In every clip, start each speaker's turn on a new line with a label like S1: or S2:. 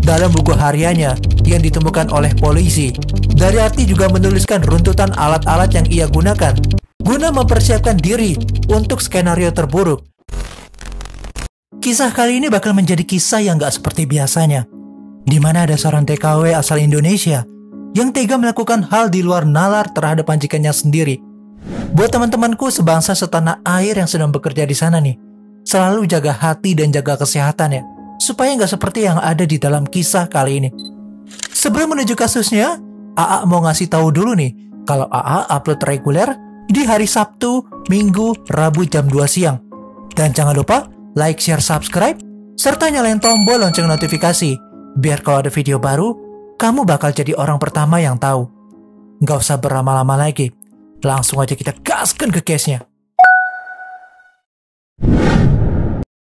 S1: Dalam buku hariannya yang ditemukan oleh polisi, Daryati juga menuliskan runtutan alat-alat yang ia gunakan guna mempersiapkan diri untuk skenario terburuk. Kisah kali ini bakal menjadi kisah yang gak seperti biasanya, di mana ada seorang TKW asal Indonesia yang tega melakukan hal di luar nalar terhadap majikannya sendiri. Buat teman-temanku sebangsa setanah air yang sedang bekerja di sana nih, selalu jaga hati dan jaga kesehatan ya, supaya nggak seperti yang ada di dalam kisah kali ini. Sebelum menuju kasusnya, AA mau ngasih tahu dulu nih, kalau AA upload reguler di hari Sabtu, Minggu, Rabu jam 2 siang. Dan jangan lupa like, share, subscribe, serta nyalain tombol lonceng notifikasi, biar kalau ada video baru, kamu bakal jadi orang pertama yang tahu. Nggak usah berlama-lama lagi, langsung aja kita gaskan ke case-nya.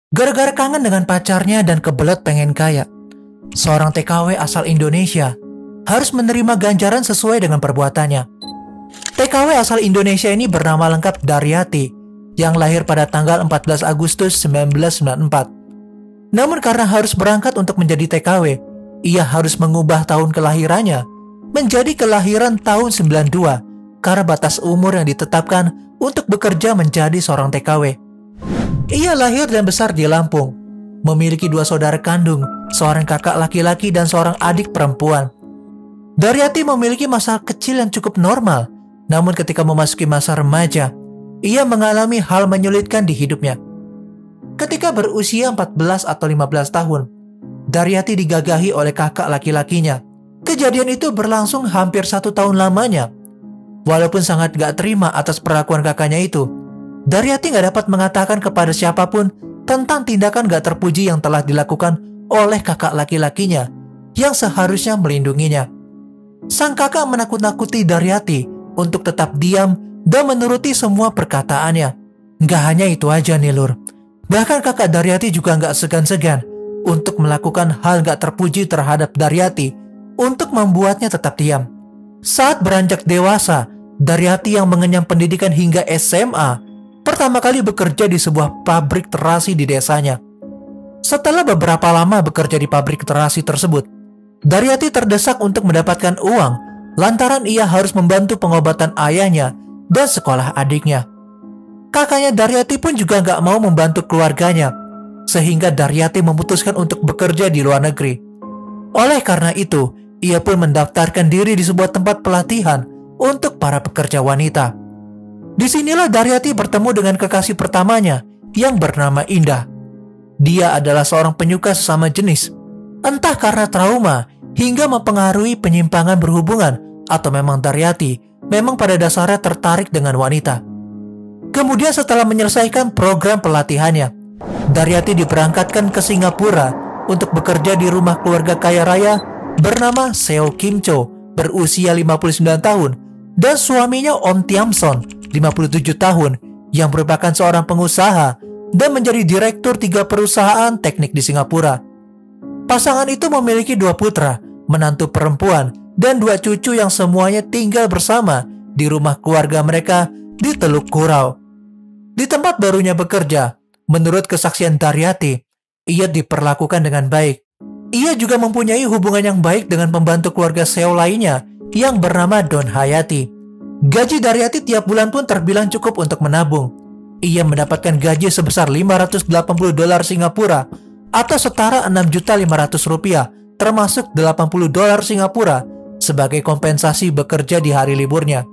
S1: Gara-gara kangen dengan pacarnya dan kebelet pengen kaya, seorang TKW asal Indonesia harus menerima ganjaran sesuai dengan perbuatannya. TKW asal Indonesia ini bernama lengkap Daryati, yang lahir pada tanggal 14 Agustus 1994. Namun karena harus berangkat untuk menjadi TKW, ia harus mengubah tahun kelahirannya menjadi kelahiran tahun 92 karena batas umur yang ditetapkan untuk bekerja menjadi seorang TKW. Ia lahir dan besar di Lampung, memiliki 2 saudara kandung, seorang kakak laki-laki dan seorang adik perempuan. Daryati memiliki masa kecil yang cukup normal, namun ketika memasuki masa remaja, ia mengalami hal menyulitkan di hidupnya. Ketika berusia 14 atau 15 tahun, Daryati digagahi oleh kakak laki-lakinya. Kejadian itu berlangsung hampir 1 tahun lamanya. Walaupun sangat gak terima atas perlakuan kakaknya itu, Daryati gak dapat mengatakan kepada siapapun tentang tindakan gak terpuji yang telah dilakukan oleh kakak laki-lakinya yang seharusnya melindunginya. Sang kakak menakut-nakuti Daryati untuk tetap diam dan menuruti semua perkataannya. Gak hanya itu aja nih lur, bahkan kakak Daryati juga gak segan-segan untuk melakukan hal gak terpuji terhadap Daryati untuk membuatnya tetap diam. Saat beranjak dewasa, Daryati yang mengenyam pendidikan hingga SMA pertama kali bekerja di sebuah pabrik terasi di desanya. Setelah beberapa lama bekerja di pabrik terasi tersebut, Daryati terdesak untuk mendapatkan uang lantaran ia harus membantu pengobatan ayahnya dan sekolah adiknya. Kakaknya Daryati pun juga gak mau membantu keluarganya, sehingga Daryati memutuskan untuk bekerja di luar negeri. Oleh karena itu, ia pun mendaftarkan diri di sebuah tempat pelatihan untuk para pekerja wanita. Disinilah Daryati bertemu dengan kekasih pertamanya yang bernama Indah. Dia adalah seorang penyuka sesama jenis. Entah karena trauma hingga mempengaruhi penyimpangan berhubungan atau memang Daryati memang pada dasarnya tertarik dengan wanita. Kemudian setelah menyelesaikan program pelatihannya, Daryati diberangkatkan ke Singapura untuk bekerja di rumah keluarga kaya raya bernama Seo Kim Cho berusia 59 tahun dan suaminya Om Tiam Son 57 tahun yang merupakan seorang pengusaha dan menjadi direktur 3 perusahaan teknik di Singapura. Pasangan itu memiliki 2 putra, menantu perempuan, dan 2 cucu yang semuanya tinggal bersama di rumah keluarga mereka di Teluk Kurau. Di tempat barunya bekerja, menurut kesaksian Daryati, ia diperlakukan dengan baik. Ia juga mempunyai hubungan yang baik dengan pembantu keluarga Seo lainnya yang bernama Don Hayati. Gaji Daryati tiap bulan pun terbilang cukup untuk menabung. Ia mendapatkan gaji sebesar 580 dolar Singapura atau setara 6.500.000 rupiah, termasuk 80 dolar Singapura sebagai kompensasi bekerja di hari liburnya.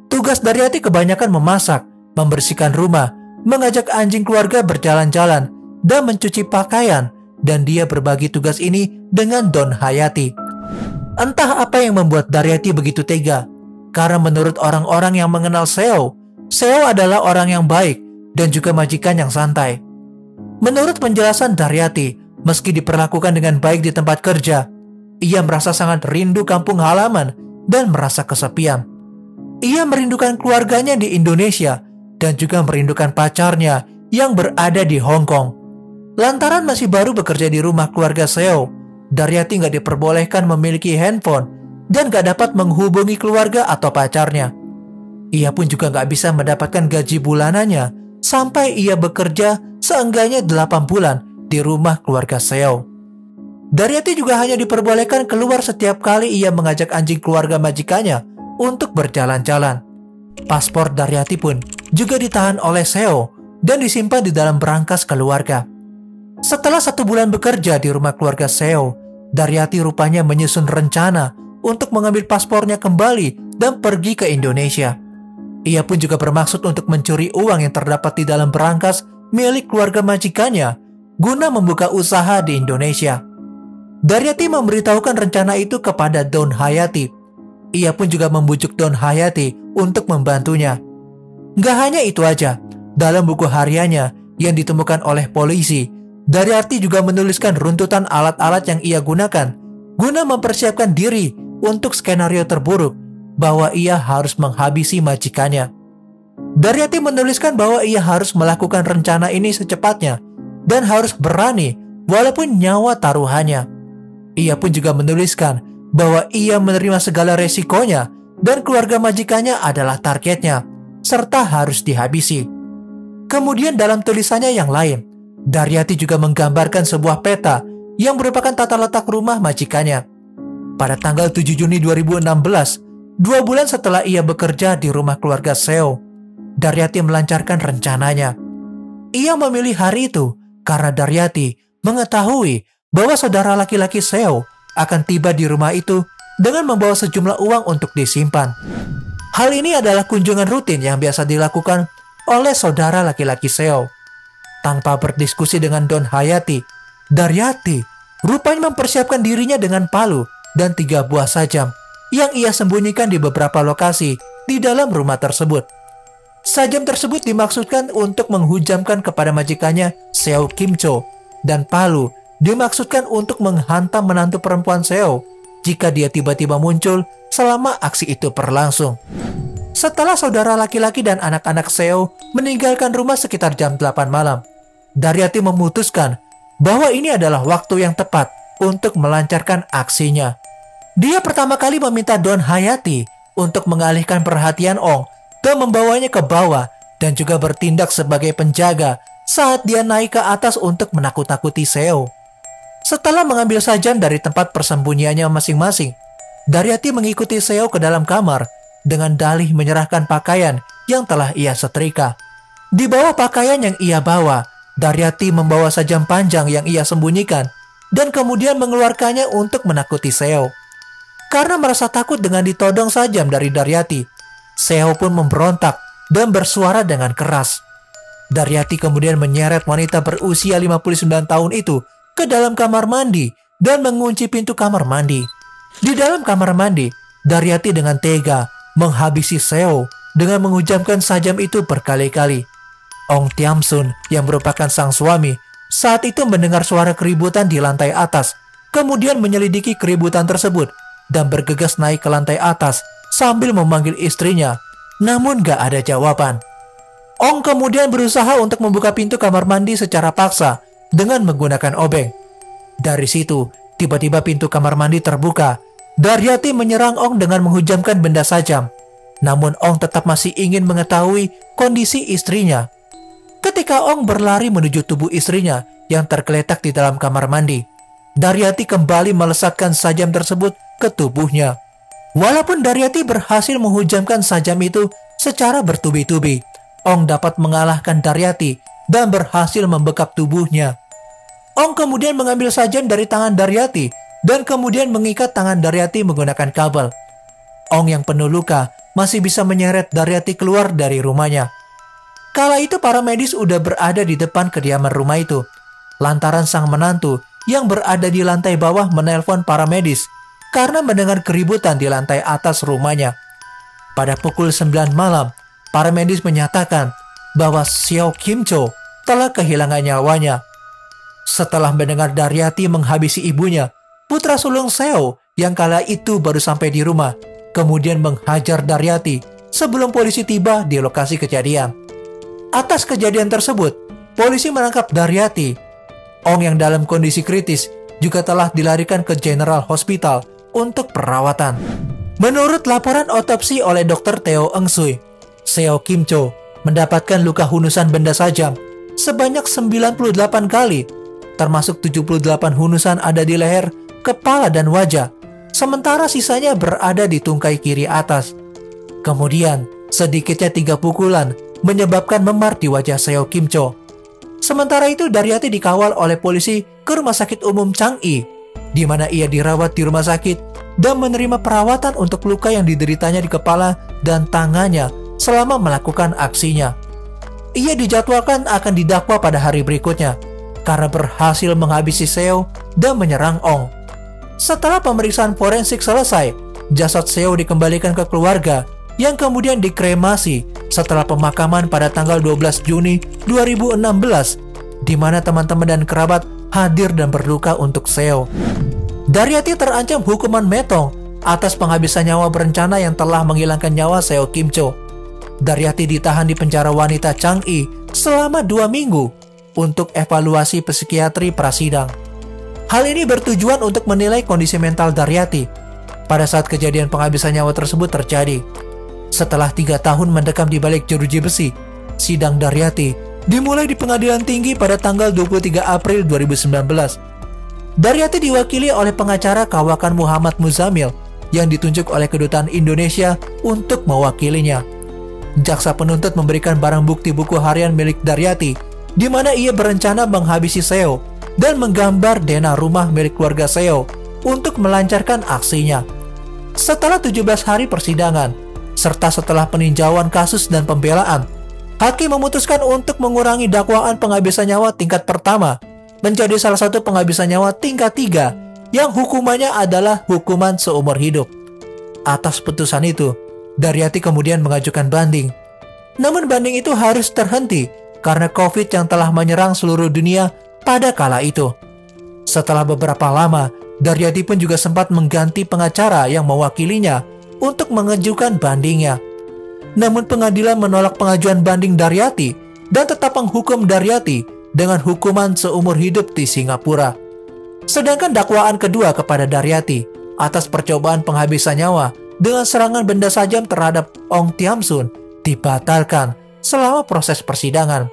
S1: Tugas Daryati kebanyakan memasak, membersihkan rumah, mengajak anjing keluarga berjalan-jalan, dan mencuci pakaian, dan dia berbagi tugas ini dengan Don Hayati. Entah apa yang membuat Daryati begitu tega, karena menurut orang-orang yang mengenal Seo adalah orang yang baik dan juga majikan yang santai. Menurut penjelasan Daryati, meski diperlakukan dengan baik di tempat kerja, ia merasa sangat rindu kampung halaman dan merasa kesepian. Ia merindukan keluarganya di Indonesia dan juga merindukan pacarnya yang berada di Hong Kong. Lantaran masih baru bekerja di rumah keluarga Seo, Daryati gak diperbolehkan memiliki handphone dan gak dapat menghubungi keluarga atau pacarnya. Ia pun juga gak bisa mendapatkan gaji bulanannya sampai ia bekerja seenggaknya 8 bulan di rumah keluarga Seo. Daryati juga hanya diperbolehkan keluar setiap kali ia mengajak anjing keluarga majikannya untuk berjalan-jalan. Paspor Daryati pun juga ditahan oleh Seo dan disimpan di dalam berangkas keluarga. Setelah 1 bulan bekerja di rumah keluarga Seo, Daryati rupanya menyusun rencana untuk mengambil paspornya kembali dan pergi ke Indonesia. Ia pun juga bermaksud untuk mencuri uang yang terdapat di dalam berangkas milik keluarga majikannya guna membuka usaha di Indonesia. Daryati memberitahukan rencana itu kepada Don Hayati. Ia pun juga membujuk Don Hayati untuk membantunya. Gak hanya itu aja, dalam buku hariannya yang ditemukan oleh polisi, Daryati juga menuliskan runtutan alat-alat yang ia gunakan guna mempersiapkan diri untuk skenario terburuk bahwa ia harus menghabisi majikannya. Daryati menuliskan bahwa ia harus melakukan rencana ini secepatnya dan harus berani walaupun nyawa taruhannya. Ia pun juga menuliskan bahwa ia menerima segala resikonya dan keluarga majikannya adalah targetnya, serta harus dihabisi. Kemudian dalam tulisannya yang lain, Daryati juga menggambarkan sebuah peta yang merupakan tata letak rumah majikannya. Pada tanggal 7 Juni 2016, 2 bulan setelah ia bekerja di rumah keluarga Seo, Daryati melancarkan rencananya. Ia memilih hari itu karena Daryati mengetahui bahwa saudara laki-laki Seo akan tiba di rumah itu dengan membawa sejumlah uang untuk disimpan. Hal ini adalah kunjungan rutin yang biasa dilakukan oleh saudara laki-laki Seo. Tanpa berdiskusi dengan Don Hayati, Daryati rupanya mempersiapkan dirinya dengan palu dan 3 buah sajam yang ia sembunyikan di beberapa lokasi di dalam rumah tersebut. Sajam tersebut dimaksudkan untuk menghujamkan kepada majikannya Seo Kim Cho, dan palu dimaksudkan untuk menghantam menantu perempuan Seo jika dia tiba-tiba muncul selama aksi itu berlangsung. Setelah saudara laki-laki dan anak-anak Seo meninggalkan rumah sekitar jam 8 malam, Daryati memutuskan bahwa ini adalah waktu yang tepat untuk melancarkan aksinya. Dia pertama kali meminta Don Hayati untuk mengalihkan perhatian Ong dan membawanya ke bawah dan juga bertindak sebagai penjaga saat dia naik ke atas untuk menakut-nakuti Seo. Setelah mengambil sajam dari tempat persembunyiannya masing-masing, Daryati mengikuti Seo ke dalam kamar dengan dalih menyerahkan pakaian yang telah ia setrika. Di bawah pakaian yang ia bawa, Daryati membawa sajam panjang yang ia sembunyikan dan kemudian mengeluarkannya untuk menakuti Seo. Karena merasa takut dengan ditodong sajam dari Daryati, Seo pun memberontak dan bersuara dengan keras. Daryati kemudian menyeret wanita berusia 59 tahun itu ke dalam kamar mandi dan mengunci pintu kamar mandi. Di dalam kamar mandi, Daryati dengan tega menghabisi Seo dengan menghujamkan sajam itu berkali-kali. Ong Tiamsun yang merupakan sang suami saat itu mendengar suara keributan di lantai atas, kemudian menyelidiki keributan tersebut dan bergegas naik ke lantai atas sambil memanggil istrinya, namun gak ada jawaban. Ong kemudian berusaha untuk membuka pintu kamar mandi secara paksa dengan menggunakan obeng. Dari situ, tiba-tiba pintu kamar mandi terbuka. Daryati menyerang Ong dengan menghujamkan benda sajam. Namun Ong tetap masih ingin mengetahui kondisi istrinya. Ketika Ong berlari menuju tubuh istrinya yang tergeletak di dalam kamar mandi, Daryati kembali melesatkan sajam tersebut ke tubuhnya. Walaupun Daryati berhasil menghujamkan sajam itu secara bertubi-tubi, Ong dapat mengalahkan Daryati dan berhasil membekap tubuhnya. Ong kemudian mengambil sajam dari tangan Daryati dan kemudian mengikat tangan Daryati menggunakan kabel. Ong yang penuh luka masih bisa menyeret Daryati keluar dari rumahnya. Kala itu para medis udah berada di depan kediaman rumah itu, lantaran sang menantu yang berada di lantai bawah menelpon para medis karena mendengar keributan di lantai atas rumahnya. Pada pukul 9 malam, para medis menyatakan bahwa Seo Kim Cho telah kehilangan nyawanya. Setelah mendengar Daryati menghabisi ibunya, putra sulung Seo yang kala itu baru sampai di rumah, kemudian menghajar Daryati sebelum polisi tiba di lokasi kejadian. Atas kejadian tersebut, polisi menangkap Daryati. Ong yang dalam kondisi kritis juga telah dilarikan ke General Hospital untuk perawatan. Menurut laporan otopsi oleh Dr. Theo Eung Sui, Seo Kim Cho mendapatkan luka hunusan benda tajam sebanyak 98 kali, termasuk 78 hunusan ada di leher, kepala, dan wajah, sementara sisanya berada di tungkai kiri atas. Kemudian, sedikitnya 3 pukulan menyebabkan memar di wajah Seo Kim Cho. Sementara itu, Daryati dikawal oleh polisi ke Rumah Sakit Umum Chang'i, di mana ia dirawat di rumah sakit dan menerima perawatan untuk luka yang dideritanya di kepala dan tangannya selama melakukan aksinya. Ia dijadwalkan akan didakwa pada hari berikutnya karena berhasil menghabisi Seo dan menyerang Ong. Setelah pemeriksaan forensik selesai, jasad Seo dikembalikan ke keluarga yang kemudian dikremasi setelah pemakaman pada tanggal 12 Juni 2016, di mana teman-teman dan kerabat hadir dan berduka untuk Seo. Daryati terancam hukuman metong atas penghabisan nyawa berencana yang telah menghilangkan nyawa Seo Kim Cho. Daryati ditahan di penjara wanita Chang'i selama 2 minggu untuk evaluasi psikiatri prasidang. Hal ini bertujuan untuk menilai kondisi mental Daryati pada saat kejadian penghabisan nyawa tersebut terjadi. Setelah 3 tahun mendekam di balik jeruji besi, sidang Daryati dimulai di Pengadilan Tinggi pada tanggal 23 April 2019. Daryati diwakili oleh pengacara Kawakan Muhammad Muzamil yang ditunjuk oleh Kedutaan Indonesia untuk mewakilinya. Jaksa penuntut memberikan barang bukti buku harian milik Daryati, di mana ia berencana menghabisi Seo dan menggambar denah rumah milik keluarga Seo untuk melancarkan aksinya. Setelah 17 hari persidangan, serta setelah peninjauan kasus dan pembelaan, hakim memutuskan untuk mengurangi dakwaan penghabisan nyawa tingkat pertama menjadi salah satu penghabisan nyawa tingkat 3 yang hukumannya adalah hukuman seumur hidup. Atas putusan itu, Daryati kemudian mengajukan banding. Namun banding itu harus terhenti karena COVID yang telah menyerang seluruh dunia pada kala itu. Setelah beberapa lama, Daryati pun juga sempat mengganti pengacara yang mewakilinya untuk mengajukan bandingnya. Namun pengadilan menolak pengajuan banding Daryati dan tetap menghukum Daryati dengan hukuman seumur hidup di Singapura. Sedangkan dakwaan kedua kepada Daryati atas percobaan penghabisan nyawa dengan serangan benda tajam terhadap Ong Tiam Sun dibatalkan selama proses persidangan.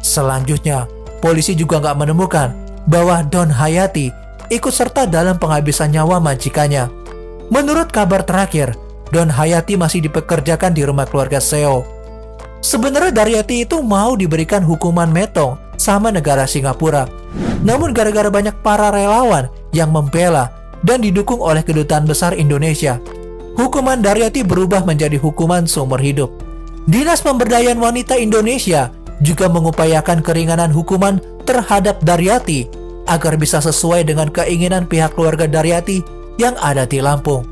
S1: Selanjutnya, polisi juga nggak menemukan bahwa Don Hayati ikut serta dalam penghabisan nyawa majikannya. Menurut kabar terakhir, Don Hayati masih dipekerjakan di rumah keluarga Seo. Sebenarnya Daryati itu mau diberikan hukuman metong sama negara Singapura. Namun gara-gara banyak para relawan yang membela dan didukung oleh Kedutaan Besar Indonesia, hukuman Daryati berubah menjadi hukuman seumur hidup. Dinas Pemberdayaan Wanita Indonesia juga mengupayakan keringanan hukuman terhadap Daryati agar bisa sesuai dengan keinginan pihak keluarga Daryati yang ada di Lampung.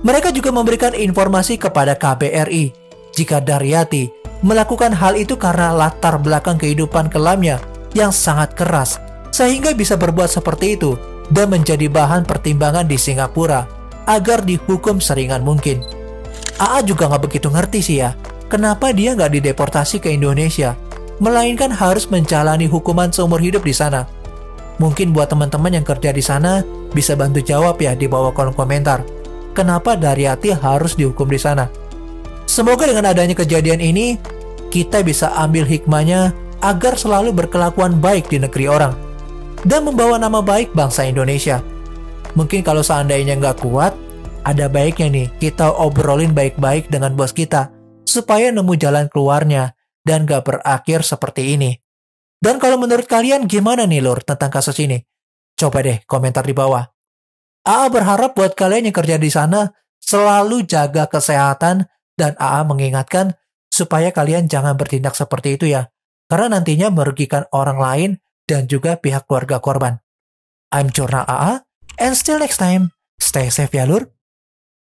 S1: Mereka juga memberikan informasi kepada KBRI jika Daryati melakukan hal itu karena latar belakang kehidupan kelamnya yang sangat keras, sehingga bisa berbuat seperti itu dan menjadi bahan pertimbangan di Singapura agar dihukum seringan mungkin. AA juga nggak begitu ngerti sih ya, kenapa dia nggak dideportasi ke Indonesia, melainkan harus menjalani hukuman seumur hidup di sana. Mungkin buat teman-teman yang kerja di sana bisa bantu jawab ya di bawah kolom komentar. Kenapa Daryati harus dihukum di sana? Semoga dengan adanya kejadian ini, kita bisa ambil hikmahnya agar selalu berkelakuan baik di negeri orang dan membawa nama baik bangsa Indonesia. Mungkin kalau seandainya nggak kuat, ada baiknya nih kita obrolin baik-baik dengan bos kita supaya nemu jalan keluarnya dan nggak berakhir seperti ini. Dan kalau menurut kalian gimana nih lur tentang kasus ini? Coba deh komentar di bawah. AA berharap buat kalian yang kerja di sana selalu jaga kesehatan. Dan AA mengingatkan supaya kalian jangan bertindak seperti itu ya, karena nantinya merugikan orang lain dan juga pihak keluarga korban. I'm Jurnal AA, and still next time, stay safe ya lur.